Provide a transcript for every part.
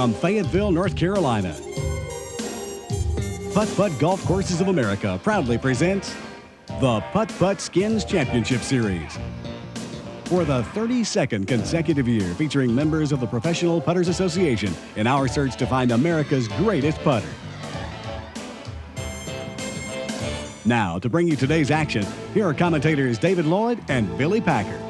from Fayetteville, North Carolina. Putt Putt Golf Courses of America proudly presents the Putt Putt Skins Championship Series. For the 32nd consecutive year, featuring members of the Professional Putters Association in our search to find America's greatest putter. Now, to bring you today's action, here are commentators David Lloyd and Billy Packer.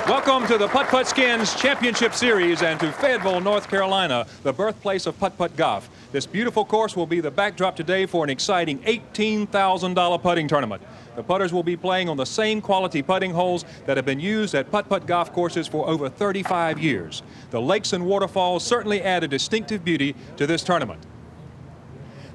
Welcome to the Putt Putt Skins Championship Series and to Fayetteville, North Carolina, the birthplace of Putt Putt Golf. This beautiful course will be the backdrop today for an exciting $18,000 putting tournament. The putters will be playing on the same quality putting holes that have been used at Putt Putt golf courses for over 35 years. The lakes and waterfalls certainly add a distinctive beauty to this tournament.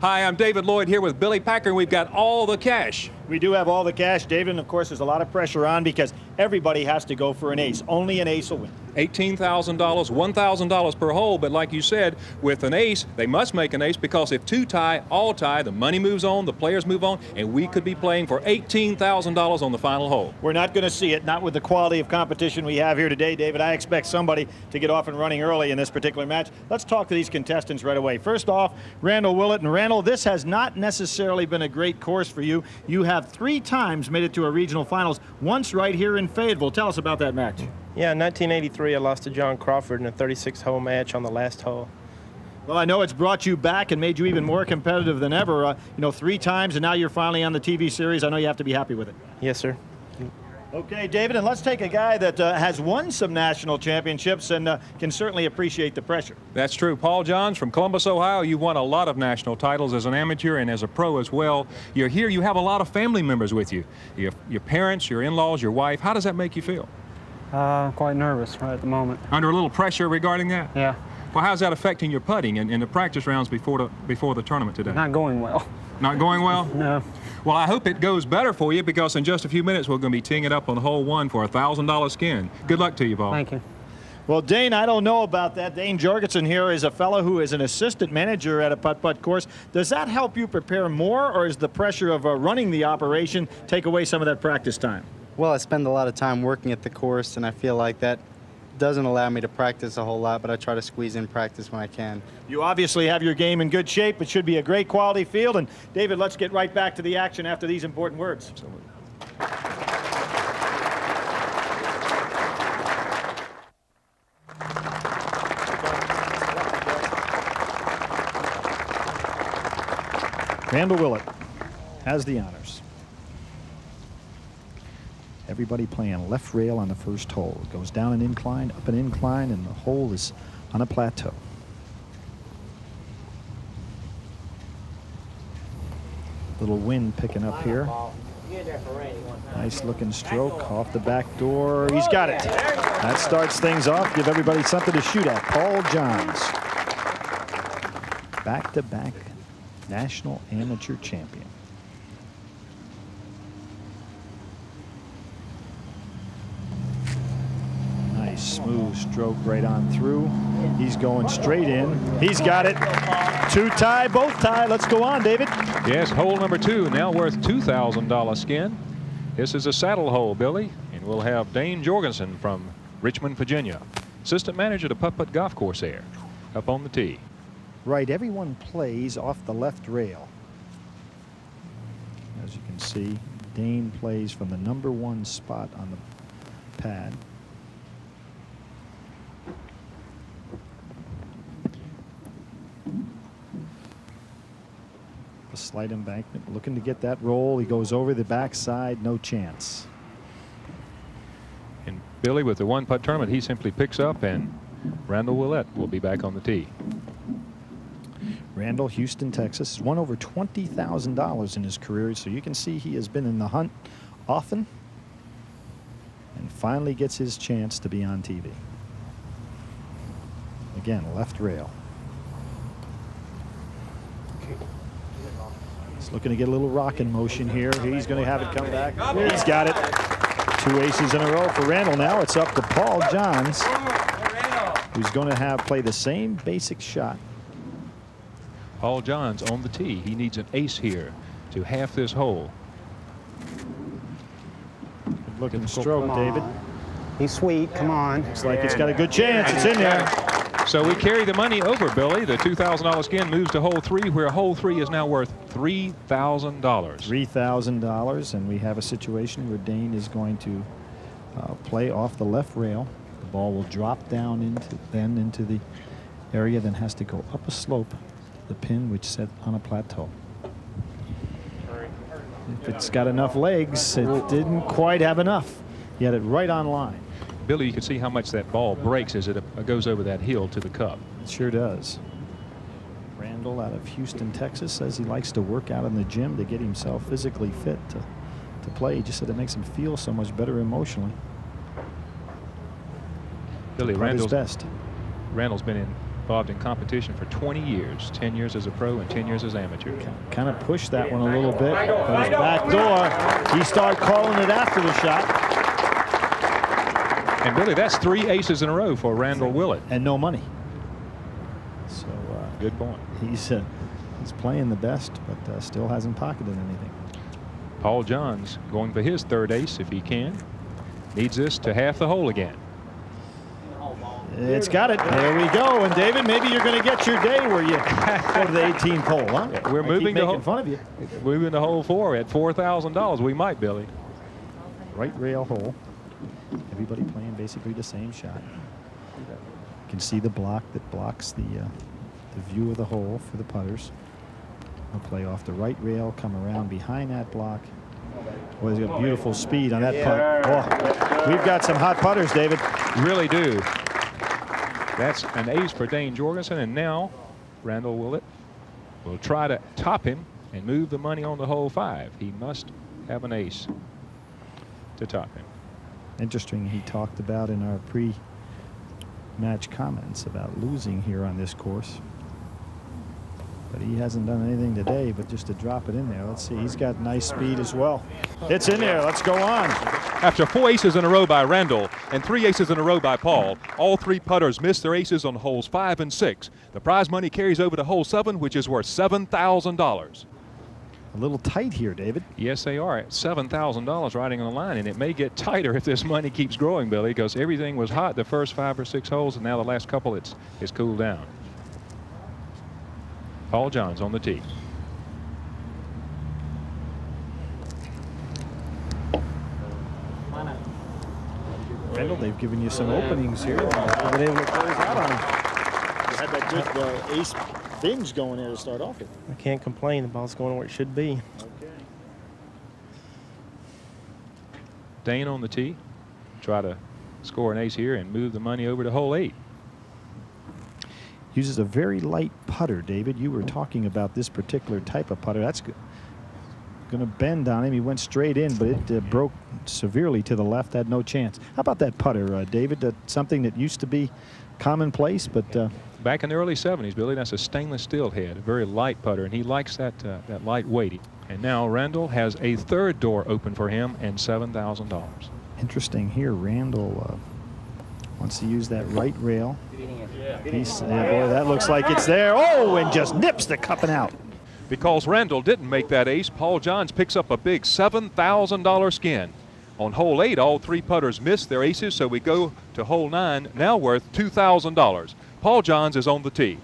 Hi, I'm David Lloyd here with Billy Packer, and we've got all the cash. We do have all the cash, David, and of course there's a lot of pressure on because everybody has to go for an ace. Only an ace will win. $18,000, $1,000 per hole, but like you said, with an ace, they must make an ace because if two tie, all tie, the money moves on, the players move on, and we could be playing for $18,000 on the final hole. We're not going to see it, not with the quality of competition we have here today, David. I expect somebody to get off and running early in this particular match. Let's talk to these contestants right away. First off, Randall Willett. And Randall, this has not necessarily been a great course for you. You have 3 times made it to a regional finals, once right here in Fayetteville. Tell us about that match. Yeah, in 1983, I lost to John Crawford in a 36-hole match on the last hole. Well, I know it's brought you back and made you even more competitive than ever. 3 times, and now you're finally on the TV series. I know you have to be happy with it. Yes, sir. Okay, David, and let's take a guy that has won some national championships and can certainly appreciate the pressure. That's true. Paul Johns from Columbus, Ohio. You won a lot of national titles as an amateur and as a pro as well. You're here. You have a lot of family members with you. Your parents, your in-laws, your wife. How does that make you feel? Quite nervous right at the moment. Under a little pressure regarding that? Yeah. Well, how's that affecting your putting in the practice rounds before the tournament today? Not going well. Not going well? No. Well, I hope it goes better for you because in just a few minutes we're going to be teeing it up on hole 1 for a $1,000 skin. Good luck to you, Paul. Thank you. Well, Dane, I don't know about that. Dane Jorgensen here is a fellow who is an assistant manager at a putt-putt course. Does that help you prepare more, or is the pressure of running the operation take away some of that practice time? Well, I spend a lot of time working at the course, and I feel like that doesn't allow me to practice a whole lot, but I try to squeeze in practice when I can. You obviously have your game in good shape. It should be a great quality field. And David, let's get right back to the action after these important words. Absolutely. Randall Willett has the honors. Everybody playing left rail on the first hole. It goes down an incline, up an incline, and the hole is on a plateau. Little wind picking up here. Nice looking stroke off the back door. He's got it. That starts things off. Give everybody something to shoot at. Paul Johns, back-to-back national amateur champion. Nice smooth stroke right on through. He's going straight in. He's got it. 2 tie, both tie. Let's go on, David. Yes, hole number 2 now worth $2,000 skin. This is a saddle hole, Billy, and we'll have Dane Jorgensen from Richmond, Virginia, assistant manager to Putt Putt Golf Course there, up on the tee. Right, everyone plays off the left rail. As you can see, Dane plays from the #1 spot on the pad. A slight embankment, looking to get that roll. He goes over the backside, no chance. And Billy, with the 1-putt tournament, he simply picks up, and Randall Willett will be back on the tee. Randall, Houston, Texas, has won over $20,000 in his career, so you can see he has been in the hunt often and finally gets his chance to be on TV. Again, left rail. He's looking to get a little rocking motion here. He's going to have it come back. He's got it. 2 aces in a row for Randall. Now it's up to Paul Johns, who's going to play the same basic shot. Paul Johns on the tee. He needs an ace here to half this hole. Good looking stroke, David. He's sweet. Come on. Looks like it's got a good chance. It's in there. So we carry the money over, Billy. The $2,000 skin moves to hole 3, where hole 3 is now worth $3,000. $3,000, and we have a situation where Dane is going to play off the left rail. The ball will drop down into the area, then has to go up a slope. The pin, which set on a plateau. If it's got enough legs, it didn't quite have enough. He had it right on line. Billy, you can see how much that ball breaks as it goes over that hill to the cup. It sure does. Randall out of Houston, Texas, says he likes to work out in the gym to get himself physically fit to play. He just said it makes him feel so much better emotionally. Billy, Randall's best. Randall's been involved in competition for 20 years, 10 years as a pro and 10 years as amateur. Kind of pushed that one a little bit. But his back door, he started calling it after the shot. And Billy, that's 3 aces in a row for Randall Willett. And no money. So good point. He's playing the best, but still hasn't pocketed anything. Paul Johns going for his 3rd ace if he can. Needs this to half the hole again. It's got it. There we go. And David, maybe you're going to get your day where you go to the 18th hole, huh? Yeah, we're moving to fun of you. Moving to hole 4 at $4,000. We might, Billy. Right rail hole. Everybody playing basically the same shot. You can see the block that blocks the view of the hole for the putters. They'll play off the right rail, come around behind that block. Boy, he's got beautiful speed on that putt. Oh, we've got some hot putters, David. Really do. That's an ace for Dane Jorgensen, and now Randall Willett will try to top him and move the money on to hole 5. He must have an ace to top him. Interesting, he talked about in our pre-match comments about losing here on this course. But he hasn't done anything today but just to drop it in there. Let's see, he's got nice speed as well. It's in there, let's go on. After 4 aces in a row by Randall and 3 aces in a row by Paul, all 3 putters missed their aces on holes 5 and 6. The prize money carries over to hole 7, which is worth $7,000. A little tight here, David. Yes, they are. $7,000 riding on the line, and it may get tighter if this money keeps growing, Billy, because everything was hot the first 5 or 6 holes, and now the last couple it's cooled down. Paul Johns on the tee. Randall, they've given you some openings here. You've been able to close out on them. You had that good ace binge going there to start off with. I can't complain. The ball's going where it should be. Okay. Dane on the tee. Try to score an ace here and move the money over to hole 8. Uses a very light putter, David. You were talking about this particular type of putter. That's good. Going to bend on him. He went straight in, but it broke severely to the left. Had no chance. How about that putter, David? Something that used to be commonplace, but back in the early 70s, Billy, that's a stainless steel head, a very light putter, and he likes that light weighting. And now Randall has a 3rd door open for him and $7,000. Interesting here. Randall wants to use that right rail. Boy, that looks like it's there. Oh, and just nips the cup and out. Because Randall didn't make that ace, Paul Johns picks up a big $7,000 skin. On hole 8, all 3 putters missed their aces, so we go to hole 9, now worth $2,000. Paul Johns is on the tee.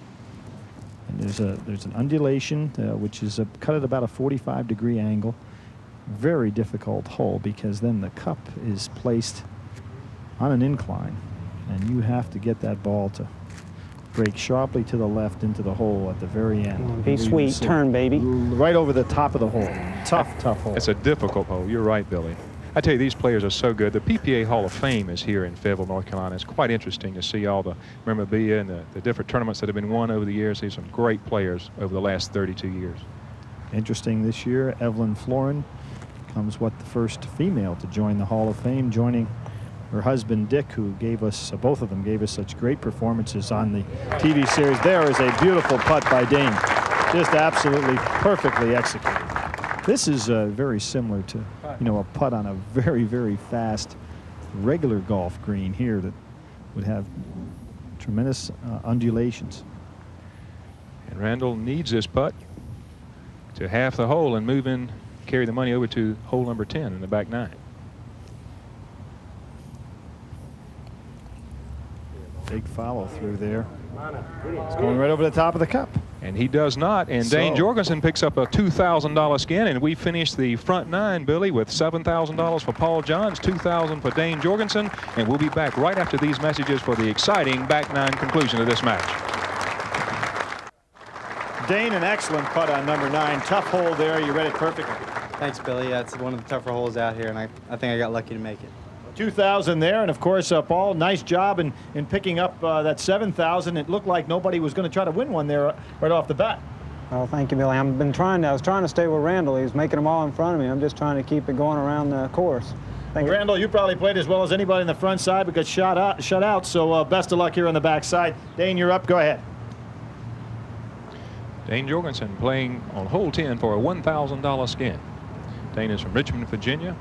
And there's an undulation, which is cut at about a 45-degree angle. Very difficult hole because then the cup is placed on an incline, and you have to get that ball to break sharply to the left into the hole at the very end. Be sweet, turn, baby. Right over the top of the hole. Tough hole. It's a difficult hole. You're right, Billy. I tell you, these players are so good. The PPA Hall of Fame is here in Fayetteville, North Carolina. It's quite interesting to see all the memorabilia and the different tournaments that have been won over the years. These are some great players over the last 32 years. Interesting this year, Evelyn Florin becomes the first female to join the Hall of Fame, joining her husband Dick, who gave us, both of them gave us such great performances on the TV series. There is a beautiful putt by Dane, just absolutely perfectly executed. This is very similar to, a putt on a very, very fast regular golf green here that would have tremendous undulations. And Randall needs this putt to half the hole and carry the money over to hole number 10 in the back 9. Big follow through there. It's going right over the top of the cup. And he does not. And Dane Jorgensen picks up a $2,000 skin. And we finished the front nine, Billy, with $7,000 for Paul Johns, $2,000 for Dane Jorgensen. And we'll be back right after these messages for the exciting back nine conclusion of this match. Dane, an excellent putt on number 9. Tough hole there. You read it perfectly. Thanks, Billy. Yeah, it's one of the tougher holes out here, and I think I got lucky to make it. 2,000 there, and of course, Paul, nice job in picking up that 7,000. It looked like nobody was going to try to win one there right off the bat. Well, thank you, Billy. I was trying to stay with Randall. He was making them all in front of me. I'm just trying to keep it going around the course. Well, Randall, you probably played as well as anybody in the front side but got shut out. So best of luck here on the back side. Dane, you're up. Go ahead. Dane Jorgensen playing on hole 10 for a $1,000 skin. Dane is from Richmond, Virginia,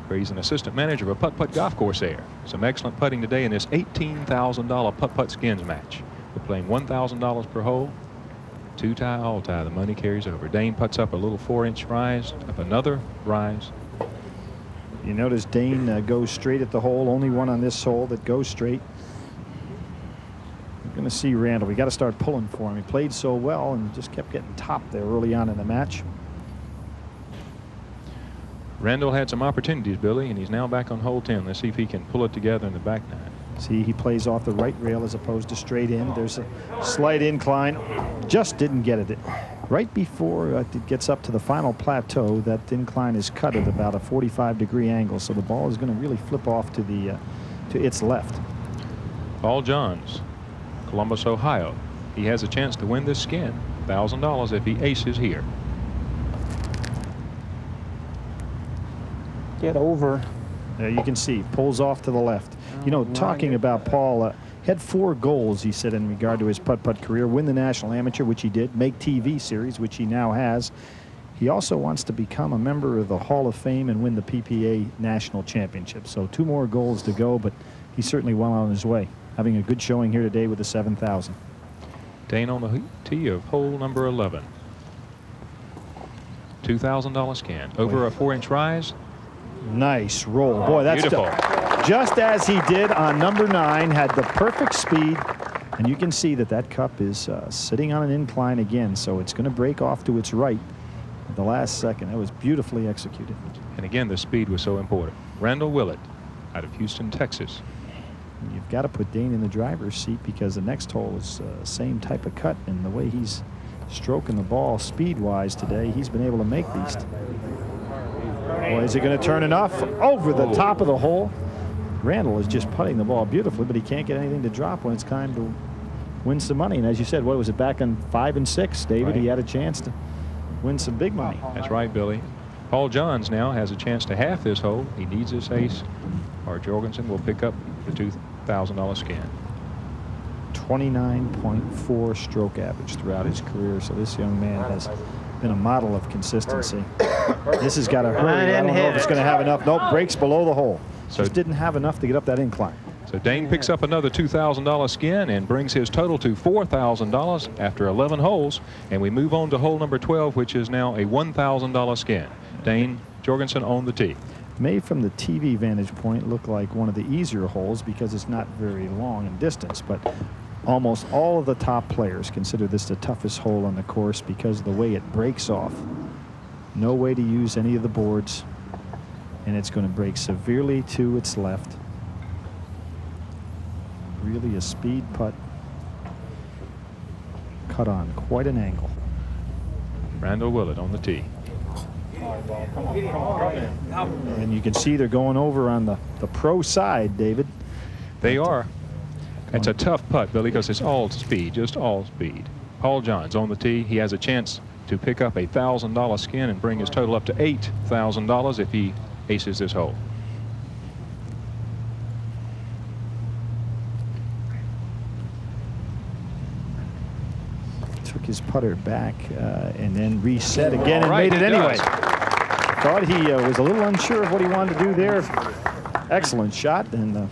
where he's an assistant manager of a putt-putt golf course there. Some excellent putting today in this $18,000 putt-putt skins match. We're playing $1,000 per hole. Two tie, all tie. The money carries over. Dane puts up a little 4-inch rise, up another rise. You notice Dane goes straight at the hole. Only one on this hole that goes straight. We're going to see Randall. We got to start pulling for him. He played so well and just kept getting topped there early on in the match. Randall had some opportunities, Billy, and he's now back on hole 10. Let's see if he can pull it together in the back nine. See, he plays off the right rail as opposed to straight in. There's a slight incline. Just didn't get it. Right before it gets up to the final plateau, that incline is cut at about a 45-degree angle, so the ball is going to really flip off to its left. Paul Johns, Columbus, Ohio. He has a chance to win this skin, $1,000 if he aces here. Get over. There you can see, pulls off to the left. You know, talking about Paul, had 4 goals, he said, in regard to his putt-putt career. Win the National Amateur, which he did. Make TV series, which he now has. He also wants to become a member of the Hall of Fame and win the PPA National Championship. So 2 more goals to go, but he's certainly well on his way. Having a good showing here today with the 7,000. Dane on the tee of hole number 11. $2,000 skin. Over a 4-inch rise. Nice roll. Boy, that's beautiful. Just as he did on number 9, had the perfect speed. And you can see that cup is sitting on an incline again, so it's going to break off to its right at the last second. That was beautifully executed. And again, the speed was so important. Randall Willett out of Houston, Texas. You've got to put Dane in the driver's seat because the next hole is same type of cut, and the way he's stroking the ball speed-wise today, he's been able to make these. Boy, is he going to turn enough over the top of the hole? Randall is just putting the ball beautifully, but he can't get anything to drop when it's time to win some money. And as you said, what was it, back on 5 and 6, David? Right. He had a chance to win some big money. That's right, Billy. Paul Johns now has a chance to half this hole. He needs this ace, or Jorgensen will pick up the $2,000 skin. 29.4 stroke average throughout his career. So this young man has been a model of consistency. This has got to hurry. I don't know if it's going to have enough. Nope, breaks below the hole. So just didn't have enough to get up that incline. So Dane picks up another $2,000 skin and brings his total to $4,000 after 11 holes. And we move on to hole number 12, which is now a $1,000 skin. Dane Jorgensen on the tee. May, from the TV vantage point, look like one of the easier holes because it's not very long in distance, but almost all of the top players consider this the toughest hole on the course because of the way it breaks off. No way to use any of the boards, and it's going to break severely to its left. Really a speed putt. Cut on quite an angle. Randall Willett on the tee. And you can see they're going over on the pro side, David. They are. It's a tough putt, Billy, because it's all speed, just all speed. Paul Johns on the tee. He has a chance to pick up a $1,000 skin and bring his total up to $8,000 if he aces this hole. Took his putter back and then reset again and right, made it anyway. does. Thought he was a little unsure of what he wanted to do there. Excellent shot. And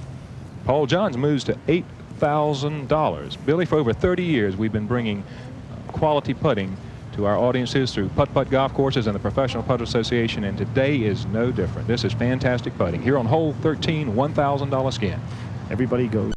Paul Johns moves to $8,000. Billy, for over 30 years, we've been bringing quality putting to our audiences through putt-putt golf courses and the Professional Putter Association, and today is no different. This is fantastic putting. Here on hole 13, $1,000 skin. everybody goes.